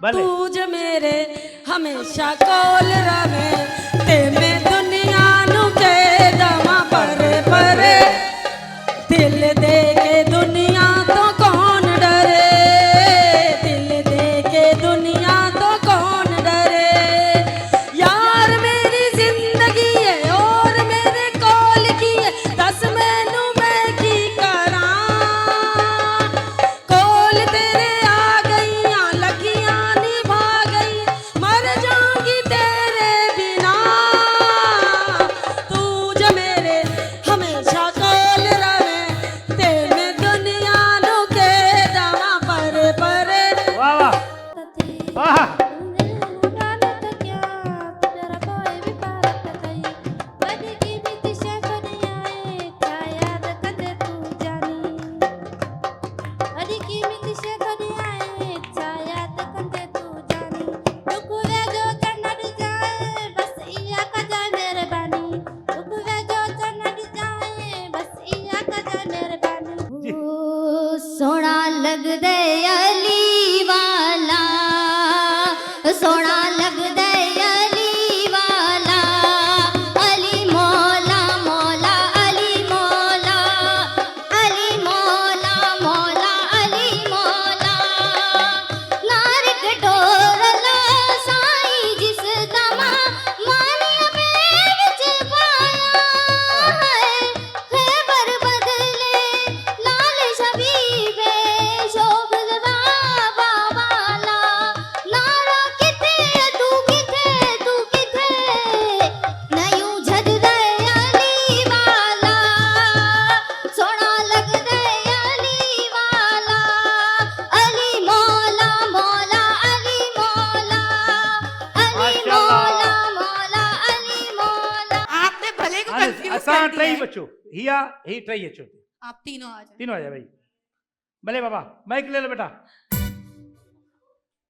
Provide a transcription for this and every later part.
भले तूज मेरे हमेशा कोल रवे ते मैं दुनिया नु के दवा पर दिल दे के दुनिया तो कौन डरे दिल दे के दुनिया तो कौन डरे यार मेरी जिंदगी है और मेरे कोल की है दस मैनू मैं की करा कोल तेरे आ गईयां लगियां निभा गई मर जाऊंगी तेरे बिना तू जो मेरे हमेशा कोल रवे ते मैं दुनिया नु के दवा पर वाह वाह वाह सोना लग दे अली वाला सोना लग दे अली वाला अली मौला मौला अली मौला अली मौला मौला अली मौला नार कटोरला साईं जिस दमा मानिया में विच पाया है बदले लाल शबीबे शोभ बाबा वाला नारा किथे तू किथे नयूं झद दे अली वाला सोना लग दे अली वाला अली मौला मौला अली मौला अली मौला मौला अली मौला आपने भले को कंफ्यूज असां कर दिया टई है। बचो हिया ही टई अचो आप तीनों आ जाए तीनों आ जा भाई भले बाबा माइक ले लो बेटा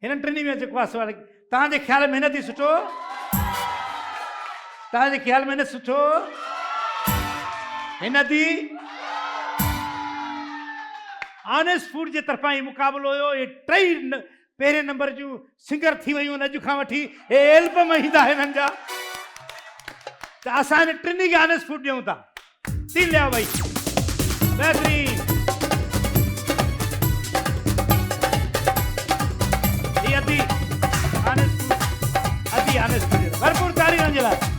हिननि टिनी में जेको आहे सवाल तव्हांजे ख़्याल में हिन थी सुठो तव्हांजे ख़्याल में न सुठो हिन थी ऑनेस्ट फूड जे तरफ़ां ही मुक़ाबिलो हुयो ये टई पहिरें नंबर जूं सिंगर थी वयूं अॼु खां वठी हे एल्बम ईंदा हिननि जा त असां हिन टिनी खे ऑनेस्ट फूड ॾियूं था थी लिया भाई बहितरीन ये अदी ऑनेस्ट फूड भरपूर तारीफ़ जे लाइ